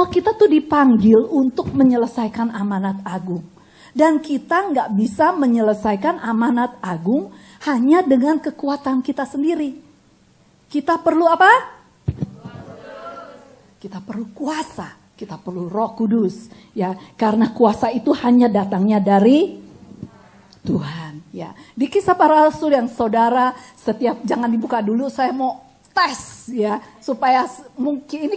Bahwa kita tuh dipanggil untuk menyelesaikan amanat agung. Dan kita nggak bisa menyelesaikan amanat agung hanya dengan kekuatan kita sendiri. Kita perlu apa? Kita perlu kuasa, kita perlu Roh Kudus, ya. Karena kuasa itu hanya datangnya dari Tuhan, ya. Di Kisah Para Rasul yang saudara jangan dibuka dulu, saya mau tes, ya, supaya mungkin ini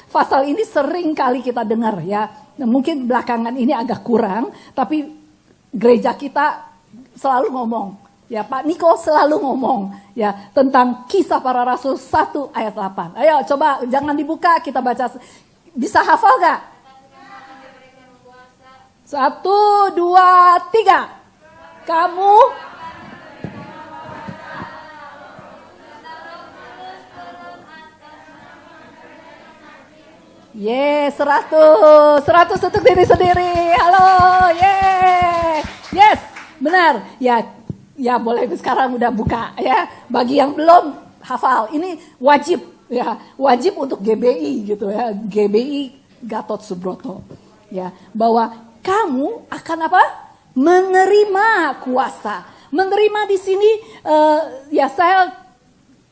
pasal ini sering kali kita dengar, ya. Nah, mungkin belakangan ini agak kurang, tapi gereja kita selalu ngomong, ya, Pak Niko selalu ngomong, ya, tentang Kisah Para Rasul 1 ayat 8. Ayo coba jangan dibuka, kita baca. Bisa hafal gak? 1, 2, 3. Kamu Ye, 100 untuk diri sendiri. Halo, ye. Yes, benar. Ya boleh sekarang udah buka, ya. Bagi yang belum hafal, ini wajib, ya. Wajib untuk GBI gitu, ya. GBI Gatot Subroto. Ya, bahwa kamu akan apa? Menerima kuasa. Menerima di sini ya saya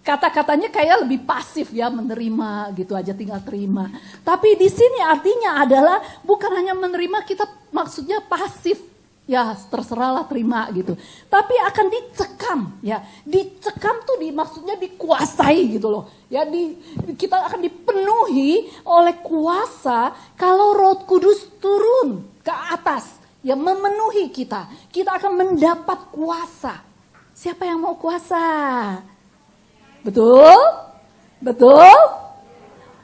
kata-katanya kayak lebih pasif, ya, menerima gitu aja, tinggal terima. Tapi di sini artinya adalah bukan hanya menerima, kita maksudnya pasif, ya, terserahlah terima gitu. Tapi akan dicekam, ya. Dicekam tuh maksudnya dikuasai gitu loh. Ya, kita akan dipenuhi oleh kuasa kalau Roh Kudus turun ke atas, ya, memenuhi kita. Kita akan mendapat kuasa. Siapa yang mau kuasa? Betul? Betul?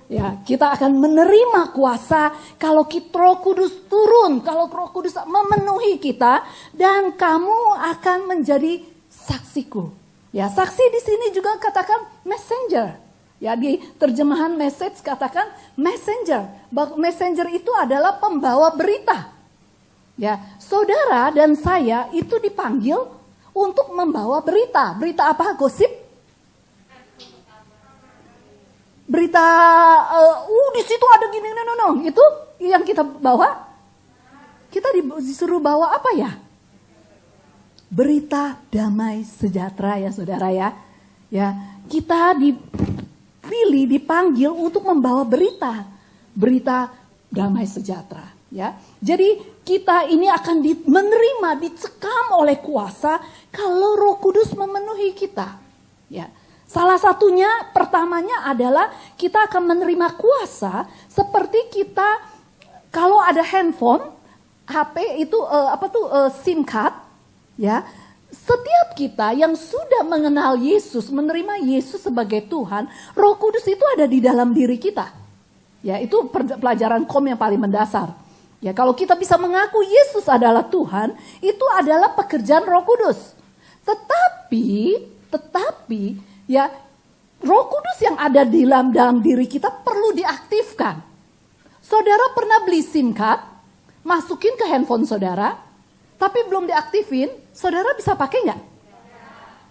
Ya, kita akan menerima kuasa kalau Roh Kudus turun, kalau Roh Kudus memenuhi kita, dan kamu akan menjadi saksiku. Ya, saksi di sini juga katakan messenger. Ya, di terjemahan message katakan messenger. Messenger itu adalah pembawa berita. Ya, saudara dan saya itu dipanggil untuk membawa berita. Berita apa? Gosip? Berita, di situ ada gini, no. Itu yang kita bawa. Kita disuruh bawa apa ya? Berita damai sejahtera, ya saudara, ya. Ya, kita dipilih, dipanggil untuk membawa berita damai sejahtera, ya. Jadi kita ini akan menerima, dicekam oleh kuasa kalau Roh Kudus memenuhi kita, ya. Salah satunya, pertamanya adalah kita akan menerima kuasa seperti kita kalau ada handphone, HP itu SIM card, ya. Setiap kita yang sudah mengenal Yesus, menerima Yesus sebagai Tuhan, Roh Kudus itu ada di dalam diri kita. Ya, itu pelajaran yang paling mendasar. Ya, kalau kita bisa mengaku Yesus adalah Tuhan, itu adalah pekerjaan Roh Kudus. Tetapi ya, Roh Kudus yang ada di dalam diri kita perlu diaktifkan. Saudara pernah beli SIM card, masukin ke handphone saudara, tapi belum diaktifin, saudara bisa pakai nggak?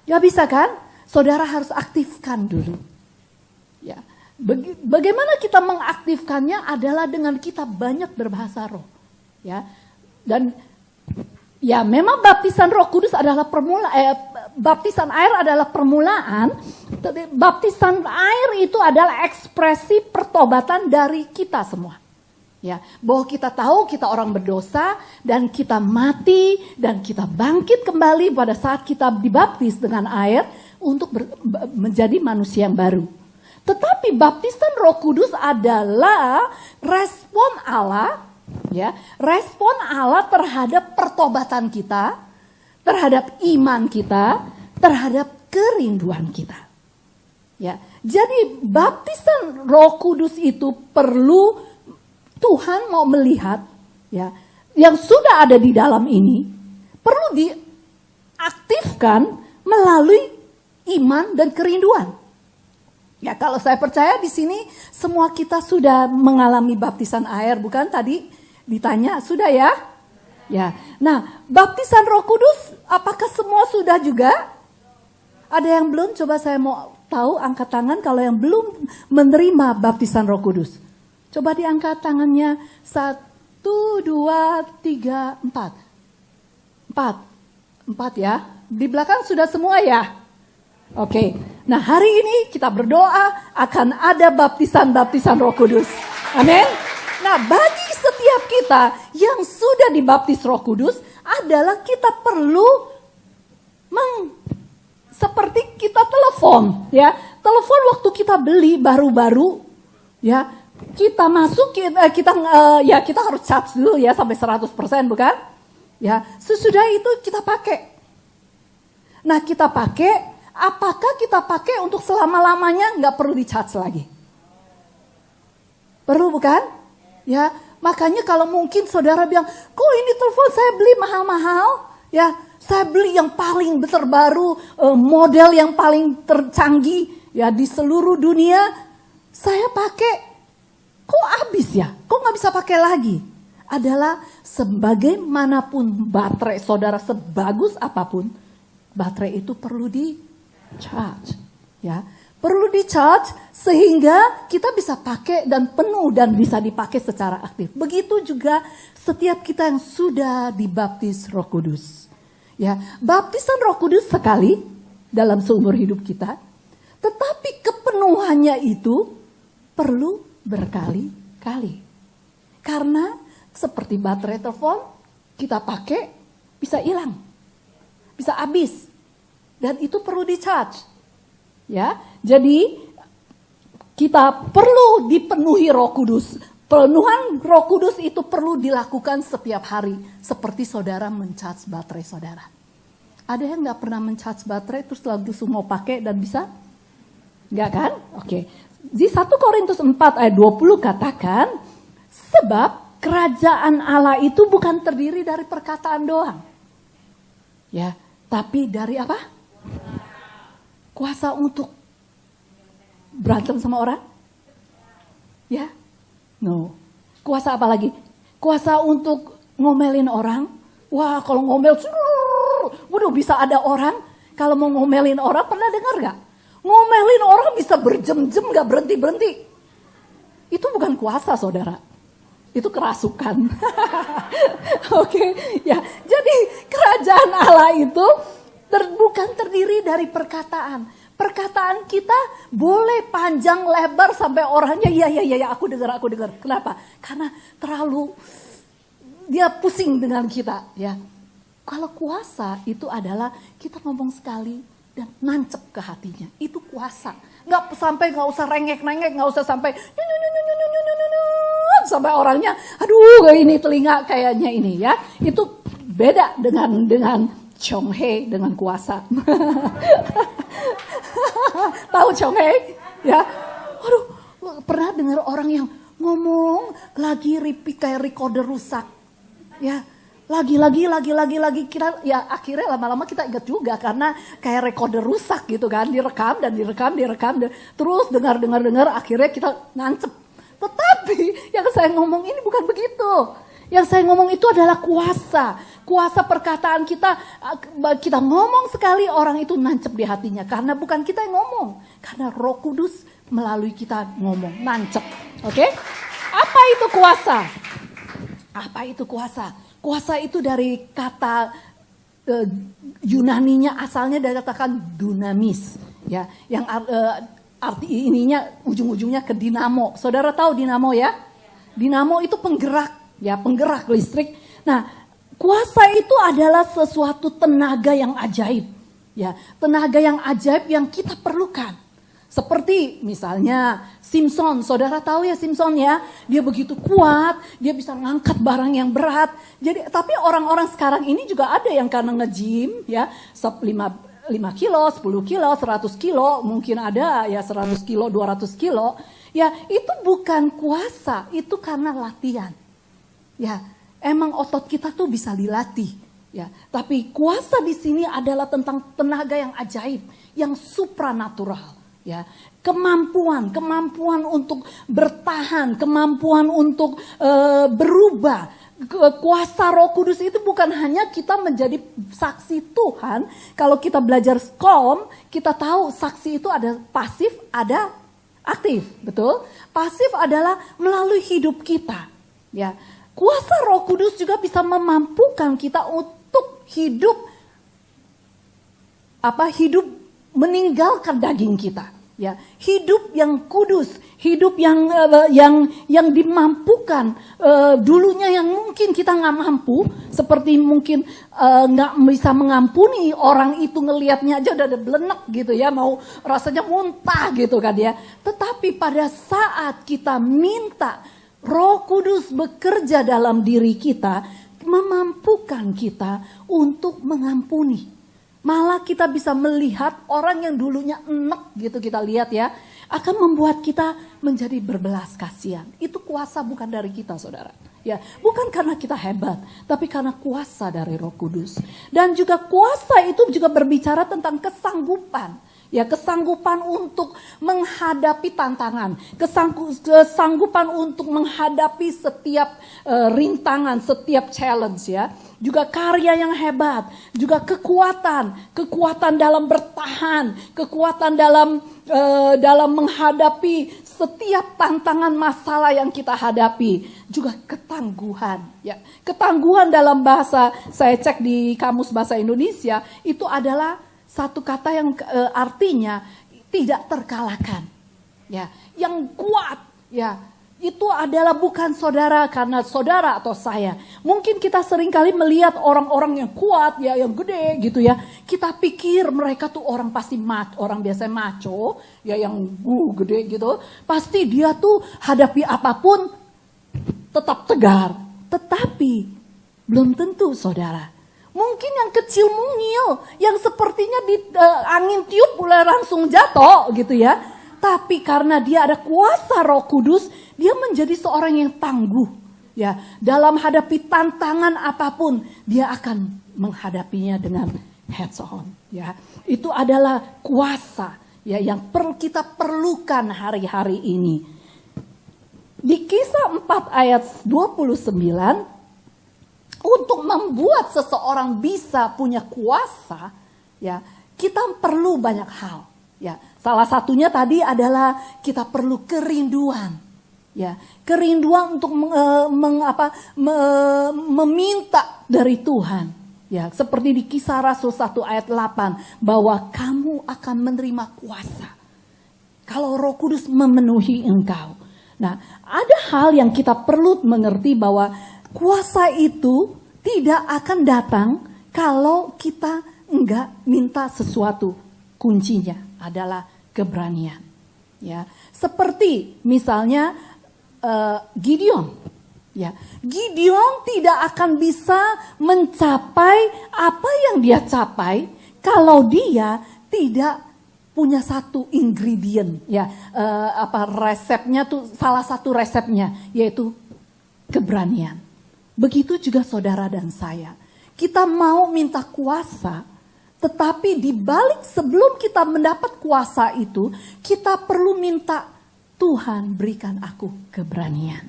Ya bisa kan? Saudara harus aktifkan dulu. Ya, bagaimana kita mengaktifkannya adalah dengan kita banyak berbahasa roh. Ya, dan ya memang baptisan Roh Kudus adalah baptisan air adalah permulaan. Baptisan air itu adalah ekspresi pertobatan dari kita semua. Ya, bahwa kita tahu kita orang berdosa dan kita mati dan kita bangkit kembali pada saat kita dibaptis dengan air untuk menjadi manusia yang baru. Tetapi baptisan Roh Kudus adalah respon Allah, ya, respon Allah terhadap pertobatan kita, terhadap iman kita, terhadap kerinduan kita. Ya, jadi baptisan Roh Kudus itu perlu Tuhan mau melihat, ya, yang sudah ada di dalam ini perlu diaktifkan melalui iman dan kerinduan. Ya, kalau saya percaya di sini semua kita sudah mengalami baptisan air, bukan tadi ditanya sudah ya? Ya. Nah, baptisan Roh Kudus apakah semua sudah juga? Ada yang belum? Coba saya mau tahu, angkat tangan kalau yang belum menerima baptisan Roh Kudus. Coba diangkat tangannya. 1, 2, 3, 4. 4 ya. Di belakang sudah semua ya? Oke. Nah, hari ini kita berdoa akan ada baptisan-baptisan Roh Kudus. Amin. Nah, bagi setiap kita yang sudah dibaptis Roh Kudus adalah kita perlu seperti kita telepon, ya. Telepon waktu kita beli baru-baru, ya. Kita masuk, kita harus charge dulu ya sampai 100%, bukan? Ya, sesudah itu kita pakai. Nah, kita pakai, apakah kita pakai untuk selama-lamanya? Nggak perlu di-charge lagi. Perlu bukan? Ya, makanya kalau mungkin saudara bilang, kok ini telepon saya beli mahal-mahal? Ya, saya beli yang paling terbaru, model yang paling tercanggih ya di seluruh dunia. Saya pakai, kok habis ya? Kok nggak bisa pakai lagi? Adalah sebagaimanapun baterai saudara sebagus apapun, baterai itu perlu di charge, ya. Perlu di charge sehingga kita bisa pakai dan penuh dan bisa dipakai secara aktif. Begitu juga setiap kita yang sudah dibaptis Roh Kudus. Ya, baptisan Roh Kudus sekali dalam seumur hidup kita, tetapi kepenuhannya itu perlu berkali-kali. Karena seperti baterai telepon, kita pakai bisa hilang, bisa habis, dan itu perlu di charge. Ya, jadi kita perlu dipenuhi Roh Kudus. Penuhan Roh Kudus itu perlu dilakukan setiap hari, seperti saudara mencharge baterai saudara. Ada yang nggak pernah mencharge baterai terus langsung mau pakai dan bisa? Nggak kan? Oke. Di 1 Korintus 4 ayat 20 katakan, sebab kerajaan Allah itu bukan terdiri dari perkataan doang, ya, tapi dari apa? Kuasa untuk berantem sama orang? Ya? No. Kuasa apa lagi? Kuasa untuk ngomelin orang? Wah, kalau ngomel, waduh, bisa ada orang kalau mau ngomelin orang, pernah dengar gak? Ngomelin orang bisa berjam-jam gak berhenti-berhenti. Itu bukan kuasa, saudara. Itu kerasukan. Oke, ya. Jadi kerajaan Allah itu bukan terdiri dari perkataan. Perkataan kita boleh panjang lebar sampai orangnya ya aku dengar. Kenapa? Karena terlalu dia pusing dengan kita, ya. Kalau kuasa itu adalah kita ngomong sekali dan nancep ke hatinya. Itu kuasa. Nggak usah rengek-rengek, nggak usah sampai sampai orangnya, aduh ini telinga kayaknya ini, ya. Itu beda dengan Chong He dengan kuasa. Tahu Chong He? Ya. Aduh, pernah dengar orang yang ngomong lagi repeat kayak recorder rusak. Ya. Lagi kira ya akhirnya lama-lama kita ingat juga karena kayak recorder rusak gitu kan, direkam terus dengar akhirnya kita nancep. Tetapi yang saya ngomong ini bukan begitu. Yang saya ngomong itu adalah kuasa. Kuasa perkataan kita ngomong sekali orang itu nancep di hatinya. Karena bukan kita yang ngomong. Karena Roh Kudus melalui kita ngomong, nancep. Oke? Apa itu kuasa? Apa itu kuasa? Kuasa itu dari kata Yunaninya asalnya dari katakan dunamis. Ya, yang arti ininya ujung-ujungnya ke dinamo. Saudara tahu dinamo ya? Dinamo itu penggerak. Ya, penggerak listrik. Nah, kuasa itu adalah sesuatu tenaga yang ajaib. Ya, tenaga yang ajaib yang kita perlukan. Seperti misalnya Simpson, saudara tahu ya Simpson ya, dia begitu kuat, dia bisa ngangkat barang yang berat. Jadi, tapi orang-orang sekarang ini juga ada yang karena nge-gym ya, 5 kilo, 10 kilo, 100 kilo, mungkin ada ya 100 kilo, 200 kilo. Ya, itu bukan kuasa, itu karena latihan. Ya, emang otot kita tuh bisa dilatih, ya. Tapi kuasa di sini adalah tentang tenaga yang ajaib, yang supranatural, ya. Kemampuan untuk bertahan, kemampuan untuk berubah. Kuasa Roh Kudus itu bukan hanya kita menjadi saksi Tuhan. Kalau kita belajar SCOM, kita tahu saksi itu ada pasif, ada Aktif, betul. Pasif adalah melalui hidup kita. Ya, kuasa Roh Kudus juga bisa memampukan kita untuk hidup meninggalkan daging kita. Ya, hidup yang kudus, hidup yang dimampukan. Dulunya yang mungkin kita nggak mampu, seperti mungkin nggak bisa mengampuni orang itu, ngelihatnya aja udah ada belenek gitu ya, mau rasanya muntah gitu kan ya. Tetapi pada saat kita minta Roh Kudus bekerja dalam diri kita, memampukan kita untuk mengampuni. Malah kita bisa melihat orang yang dulunya enek gitu, kita lihat ya, akan membuat kita menjadi berbelas kasihan. Itu kuasa bukan dari kita, saudara. Ya, bukan karena kita hebat, tapi karena kuasa dari Roh Kudus. Dan juga kuasa itu juga berbicara tentang kesanggupan. Ya, kesanggupan untuk menghadapi tantangan, kesanggupan untuk menghadapi setiap rintangan, setiap challenge ya. Juga karya yang hebat, juga kekuatan dalam bertahan, kekuatan dalam menghadapi setiap tantangan masalah yang kita hadapi, juga ketangguhan ya. Ketangguhan dalam bahasa, saya cek di Kamus Bahasa Indonesia, itu adalah satu kata yang artinya tidak terkalahkan. Ya, yang kuat ya. Itu adalah bukan saudara karena saudara atau saya. Mungkin kita seringkali melihat orang-orang yang kuat ya, yang gede gitu ya. Kita pikir mereka tuh orang pasti orang biasanya maco ya, yang gede gitu. Pasti dia tuh hadapi apapun tetap tegar. Tetapi belum tentu, saudara. Mungkin yang kecil mungil, yang sepertinya di angin tiup mulai langsung jatuh gitu ya. Tapi karena dia ada kuasa Roh Kudus, dia menjadi seorang yang tangguh. Ya, dalam hadapi tantangan apapun, dia akan menghadapinya dengan heads on. Ya, itu adalah kuasa ya yang kita perlukan hari-hari ini. Di Kisah 4 ayat 29, untuk membuat seseorang bisa punya kuasa, ya, kita perlu banyak hal. Ya, salah satunya tadi adalah kita perlu kerinduan. Ya, kerinduan untuk meminta dari Tuhan. Ya, seperti di Kisah Rasul 1 ayat 8, bahwa kamu akan menerima kuasa kalau Roh Kudus memenuhi engkau. Nah, ada hal yang kita perlu mengerti, bahwa kuasa itu tidak akan datang kalau kita enggak minta sesuatu. Kuncinya adalah keberanian. Ya, seperti misalnya Gideon. Ya, Gideon tidak akan bisa mencapai apa yang dia capai kalau dia tidak punya satu ingredient. Ya, resepnya tuh, salah satu resepnya yaitu keberanian. Begitu juga saudara dan saya. Kita mau minta kuasa, tetapi di balik sebelum kita mendapat kuasa itu, kita perlu minta, Tuhan berikan aku keberanian.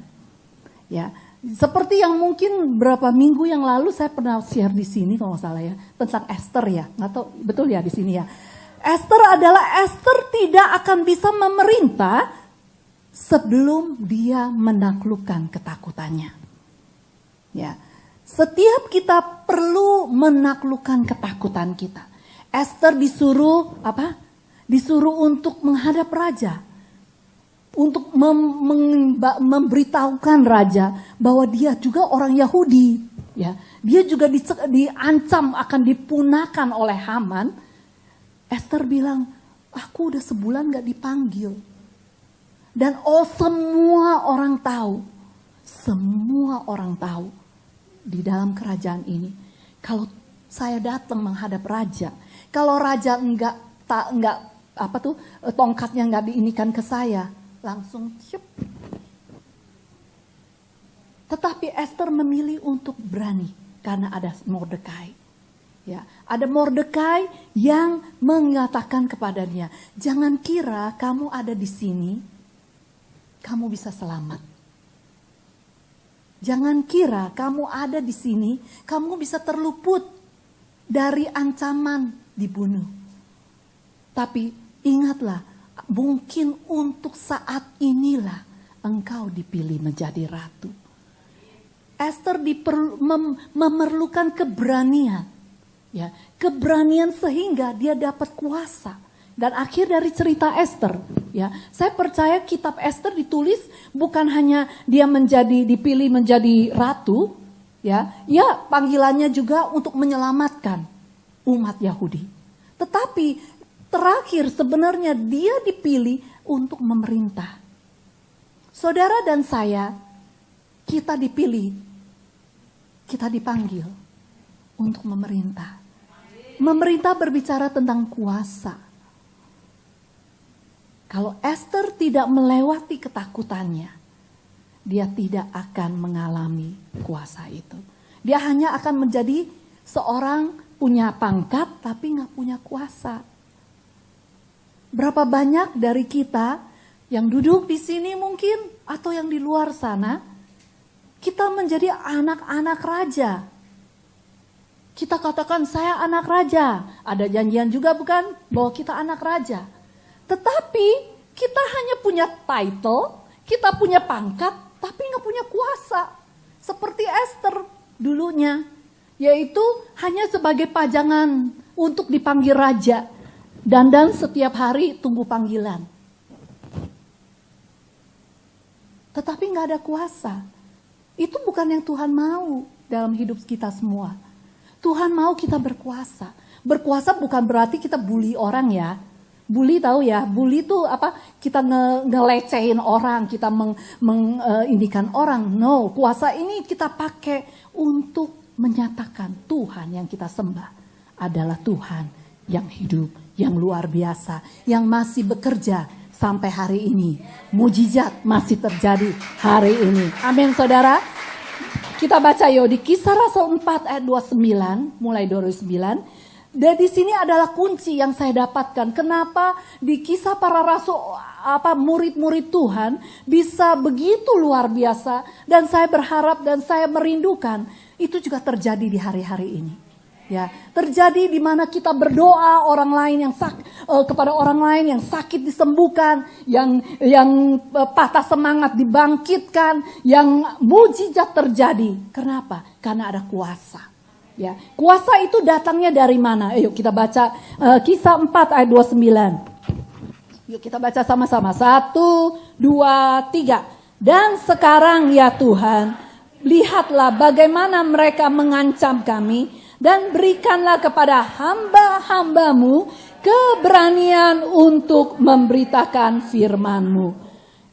Ya, seperti yang mungkin berapa minggu yang lalu saya pernah share di sini kalau nggak salah ya, tentang Esther ya, nggak tahu betul ya di sini ya. Esther tidak akan bisa memerintah sebelum dia menaklukkan ketakutannya. Ya. Setiap kita perlu menaklukkan ketakutan kita. Esther disuruh apa? Disuruh untuk menghadap raja. Untuk memberitahukan raja bahwa dia juga orang Yahudi. Ya. Dia juga diancam akan dipunahkan oleh Haman. Esther bilang, aku udah sebulan gak dipanggil. Dan semua orang tahu. Semua orang tahu. Di dalam kerajaan ini, kalau saya datang menghadap raja, kalau raja tongkatnya enggak diinikan ke saya, langsung ciup. Tetapi Esther memilih untuk berani karena ada Mordekai. Ya, ada Mordekai yang mengatakan kepadanya, jangan kira kamu ada di sini, kamu bisa selamat. Jangan kira kamu ada di sini, kamu bisa terluput dari ancaman dibunuh. Tapi ingatlah, mungkin untuk saat inilah engkau dipilih menjadi ratu. Esther memerlukan keberanian. Ya, keberanian sehingga dia dapat kuasa. Dan akhir dari cerita Esther, ya, saya percaya kitab Esther ditulis bukan hanya dia dipilih menjadi ratu, ya panggilannya juga untuk menyelamatkan umat Yahudi. Tetapi terakhir sebenarnya dia dipilih untuk memerintah. Saudara dan saya, kita dipilih, kita dipanggil untuk memerintah. Memerintah berbicara tentang kuasa. Kalau Esther tidak melewati ketakutannya, dia tidak akan mengalami kuasa itu. Dia hanya akan menjadi seorang punya pangkat tapi gak punya kuasa. Berapa banyak dari kita yang duduk di sini mungkin atau yang di luar sana, kita menjadi anak-anak raja. Kita katakan saya anak raja. Ada janjian juga bukan bahwa kita anak raja. Tetapi kita hanya punya title, kita punya pangkat, tapi gak punya kuasa. Seperti Esther dulunya. Yaitu hanya sebagai pajangan untuk dipanggil raja. Dan setiap hari tunggu panggilan. Tetapi gak ada kuasa. Itu bukan yang Tuhan mau dalam hidup kita semua. Tuhan mau kita berkuasa. Berkuasa bukan berarti kita bully orang ya. Bully tahu ya, bully itu apa? Kita ngelecehin orang, kita mengindikan orang. No, kuasa ini kita pakai untuk menyatakan Tuhan yang kita sembah adalah Tuhan yang hidup, yang luar biasa, yang masih bekerja sampai hari ini. Mujizat masih terjadi hari ini. Amin saudara. Kita baca yuk di Kisah Rasul 4 ayat 29, mulai 29. Dan di sini adalah kunci yang saya dapatkan. Kenapa di kisah para rasul, murid-murid Tuhan bisa begitu luar biasa. Dan saya berharap dan saya merindukan itu juga terjadi di hari-hari ini. Ya, terjadi di mana kita berdoa orang lain yang kepada orang lain yang sakit disembuhkan, yang patah semangat dibangkitkan, yang mujizat terjadi. Kenapa? Karena ada kuasa. Ya, kuasa itu datangnya dari mana? Ayo kita baca Kisah 4 ayat 29. Yuk kita baca sama-sama. 1, 2, 3. Dan sekarang ya Tuhan, lihatlah bagaimana mereka mengancam kami. Dan berikanlah kepada hamba-hambamu keberanian untuk memberitakan firman-Mu.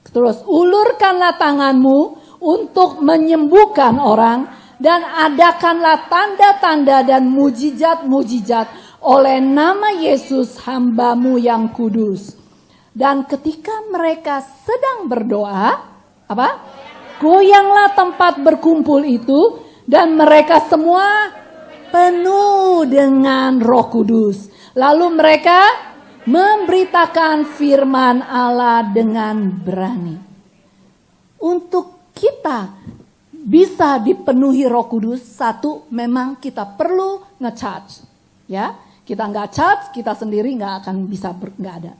Terus ulurkanlah tanganmu untuk menyembuhkan orang. Dan adakanlah tanda-tanda dan mujizat-mujizat oleh nama Yesus hamba-Mu yang kudus. Dan ketika mereka sedang berdoa, goyanglah tempat berkumpul itu. Dan mereka semua penuh dengan Roh Kudus. Lalu mereka memberitakan firman Allah dengan berani. Untuk kita bisa dipenuhi Roh Kudus, satu memang kita perlu nge-charge. Ya, kita nggak charge, kita sendiri nggak akan bisa nggak ada.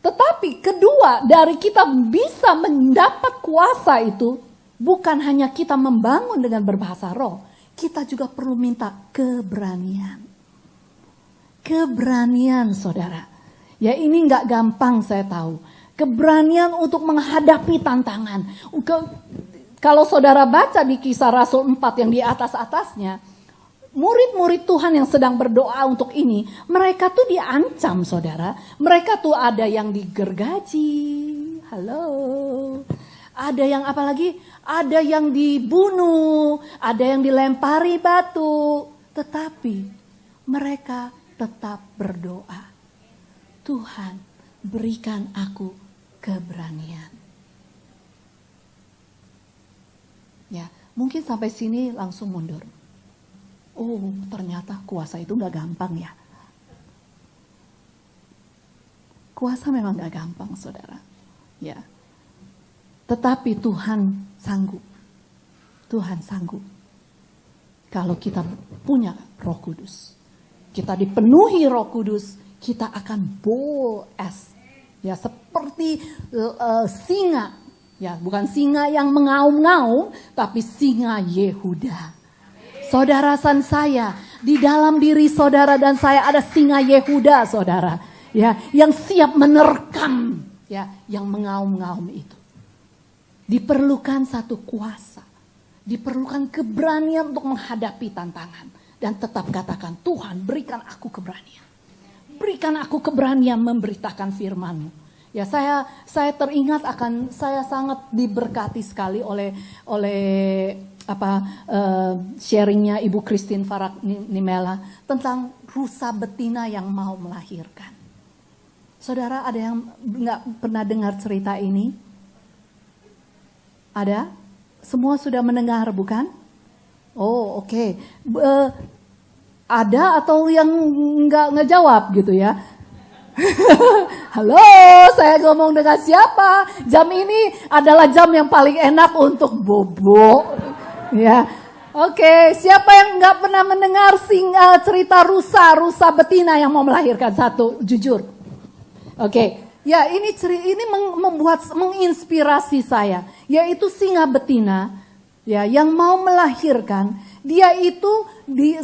Tetapi kedua, dari kita bisa mendapat kuasa itu bukan hanya kita membangun dengan berbahasa roh. Kita juga perlu minta keberanian. Keberanian saudara. Ya ini gak gampang saya tahu. Keberanian untuk menghadapi tantangan. Kalau saudara baca di Kisah Rasul 4 yang di atas-atasnya. Murid-murid Tuhan yang sedang berdoa untuk ini. Mereka tuh diancam saudara. Mereka tuh ada yang digergaji. Halo. Ada yang apalagi? Ada yang dibunuh, ada yang dilempari batu. Tetapi mereka tetap berdoa. Tuhan, berikan aku keberanian. Ya, mungkin sampai sini langsung mundur. Oh, ternyata kuasa itu gak gampang ya. Kuasa memang gak gampang, saudara. Ya. Tetapi Tuhan sanggup. Tuhan sanggup. Kalau kita punya Roh Kudus. Kita dipenuhi Roh Kudus, kita akan bold as Ya, seperti singa. Ya, bukan singa yang mengaum-ngaum, tapi singa Yehuda. Saudara san saya, di dalam diri saudara dan saya ada singa Yehuda, saudara. Ya, yang siap menerkam, ya, yang mengaum-ngaum itu. Diperlukan satu kuasa, diperlukan keberanian untuk menghadapi tantangan. Dan tetap katakan, Tuhan berikan aku keberanian. Berikan aku keberanian memberitakan firman-Mu. Ya, saya teringat akan, saya sangat diberkati sekali oleh sharingnya Ibu Christine Farak Nimela tentang rusa betina yang mau melahirkan. Saudara, ada yang nggak pernah dengar cerita ini? Ada? Semua sudah mendengar, bukan? Oh, oke. Ada atau yang nggak ngejawab gitu ya? Halo, saya ngomong dengan siapa? Jam ini adalah jam yang paling enak untuk bobo. Ya, oke. Siapa yang nggak pernah mendengar cerita rusa betina yang mau melahirkan? Satu, jujur. Oke. Ya, ini menginspirasi saya, yaitu singa betina, ya, yang mau melahirkan. Dia itu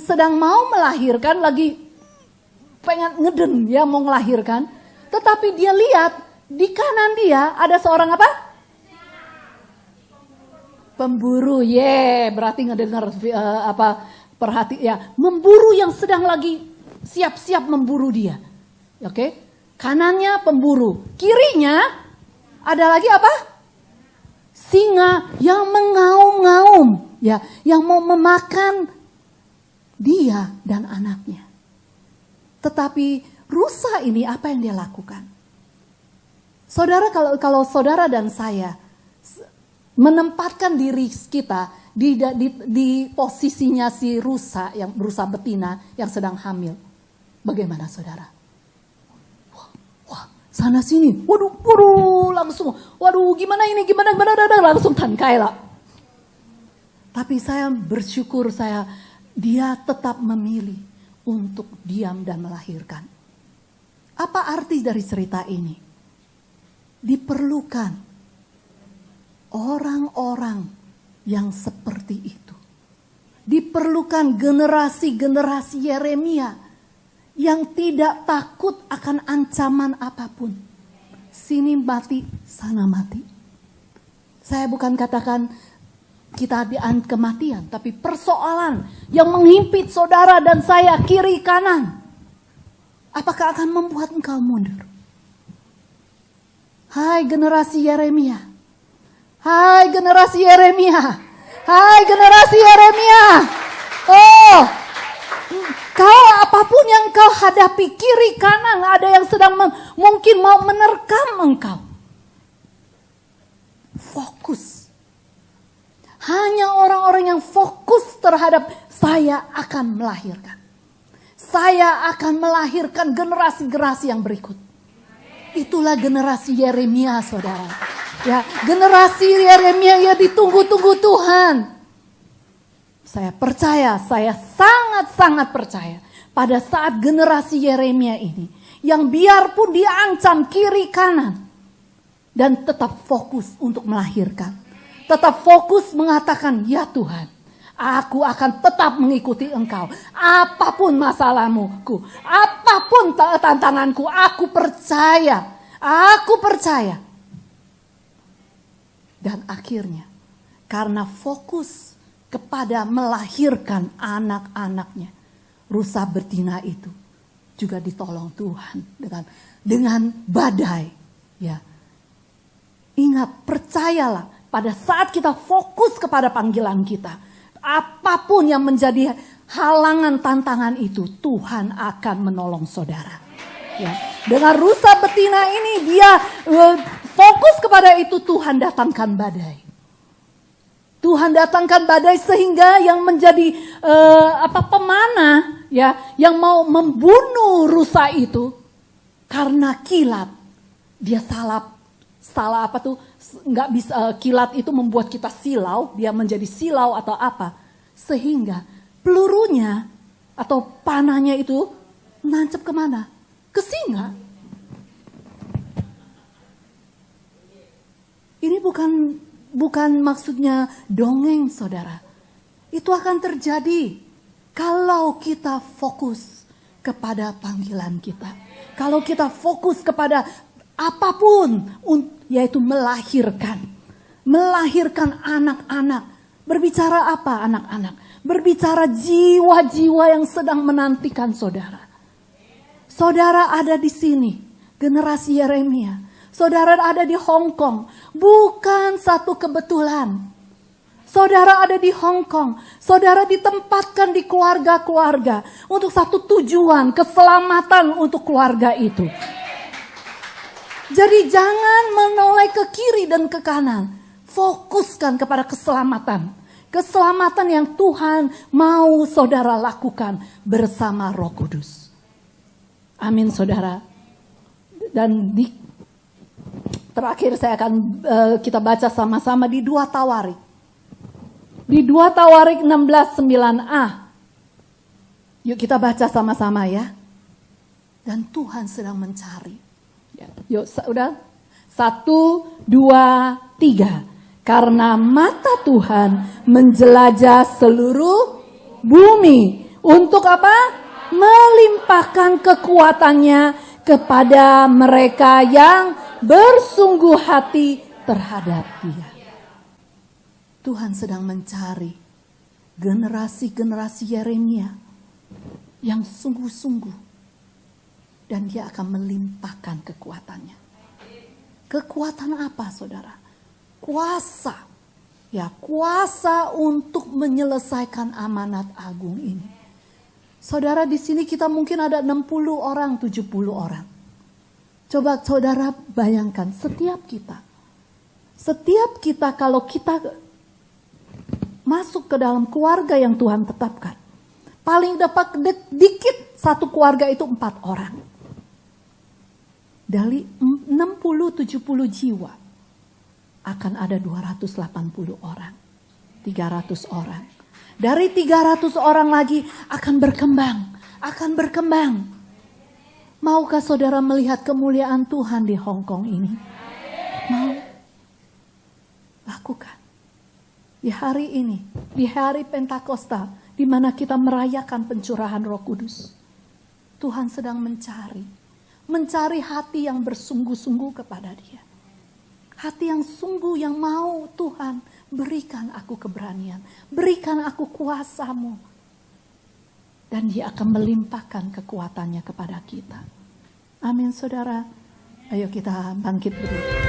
sedang mau melahirkan, lagi pengen ngeden, ya, mau melahirkan. Tetapi dia lihat di kanan dia ada seorang apa? Pemburu. Berarti ngedengar perhati ya, memburu yang sedang lagi siap-siap memburu dia. Oke? Kanannya pemburu, kirinya ada lagi apa? Singa yang mengaum-ngaum, ya, yang mau memakan dia dan anaknya. Tetapi rusa ini apa yang dia lakukan? Saudara, kalau saudara dan saya menempatkan diri kita di posisinya si rusa betina yang sedang hamil, bagaimana saudara? Sana sini, waduh, langsung, gimana langsung tangkai lah. Tapi saya bersyukur dia tetap memilih untuk diam dan melahirkan. Apa arti dari cerita ini? Diperlukan orang-orang yang seperti itu. Diperlukan generasi-generasi Yeremia yang tidak takut akan ancaman apapun. Sini mati, sana mati. Saya bukan katakan kita diantam kematian, tapi persoalan yang menghimpit saudara dan saya kiri kanan. Apakah akan membuat engkau mundur? Hai generasi Yeremia. Hai generasi Yeremia. Hai generasi Yeremia. Oh, apapun yang kau hadapi kiri kanan, ada yang sedang mungkin mau menerkam engkau. Fokus. Hanya orang-orang yang fokus terhadap saya akan melahirkan. Saya akan melahirkan generasi-generasi yang berikut. Itulah generasi Yeremia, saudara. Ya, generasi Yeremia yang ditunggu-tunggu Tuhan. Saya percaya, saya sangat-sangat percaya pada saat generasi Yeremia ini yang biarpun diancam kiri kanan dan tetap fokus untuk melahirkan. Tetap fokus mengatakan, ya Tuhan, aku akan tetap mengikuti Engkau. Apapun masalahmu, apapun tantanganku, aku percaya. Aku percaya. Dan akhirnya, karena fokus kepada melahirkan anak-anaknya, rusa betina itu juga ditolong Tuhan dengan badai. Ya, ingat, percayalah. Pada saat kita fokus kepada panggilan kita, apapun yang menjadi halangan tantangan itu, Tuhan akan menolong saudara. Ya. Dengan rusa betina ini dia fokus kepada itu, Tuhan datangkan badai. Tuhan datangkan badai sehingga yang menjadi pemanah, ya, yang mau membunuh rusa itu karena kilat, dia salah apa tuh, nggak bisa, kilat itu membuat kita silau, dia menjadi silau atau apa, sehingga pelurunya atau panahnya itu nancep kemana? Ke singa. bukan maksudnya dongeng, saudara. Itu akan terjadi kalau kita fokus kepada panggilan kita. Kalau kita fokus kepada apapun, yaitu melahirkan. Melahirkan anak-anak. Berbicara apa anak-anak? Berbicara jiwa-jiwa yang sedang menantikan saudara. Saudara ada di sini, generasi Yeremia. Saudara ada di Hong Kong, bukan satu kebetulan. Saudara ada di Hong Kong, saudara ditempatkan di keluarga-keluarga untuk satu tujuan, keselamatan untuk keluarga itu. Jadi jangan menoleh ke kiri dan ke kanan, fokuskan kepada keselamatan. Keselamatan yang Tuhan mau saudara lakukan bersama Roh Kudus. Amin saudara. Dan terakhir saya akan kita baca sama-sama di 2 Tawarik. Di 2 Tawarik 16:9a. Yuk kita baca sama-sama ya. Dan Tuhan sedang mencari. Yuk udah. 1, 2, 3. Karena mata Tuhan menjelajah seluruh bumi. Untuk apa? Melimpahkan kekuatannya kepada mereka yang bersungguh hati terhadap Dia. Tuhan sedang mencari generasi-generasi Yeremia yang sungguh-sungguh. Dan Dia akan melimpahkan kekuatannya. Kekuatan apa saudara? Kuasa. Ya, kuasa untuk menyelesaikan amanat agung ini. Saudara di sini kita mungkin ada 60 orang, 70 orang. Coba saudara bayangkan setiap kita kalau kita masuk ke dalam keluarga yang Tuhan tetapkan. Paling dapat dikit satu keluarga itu 4 orang. Dari 60-70 jiwa akan ada 280 orang. 300 orang. Dari 300 orang lagi akan berkembang. Maukah saudara melihat kemuliaan Tuhan di Hong Kong ini? Mau? Lakukan. Di hari ini, di hari Pentakosta, di mana kita merayakan pencurahan Roh Kudus. Tuhan sedang mencari hati yang bersungguh-sungguh kepada Dia. Hati yang sungguh yang mau Tuhan berikan aku keberanian, berikan aku kuasa-Mu. Dan Dia akan melimpahkan kekuatannya kepada kita. Amin saudara. Ayo kita bangkit berdiri.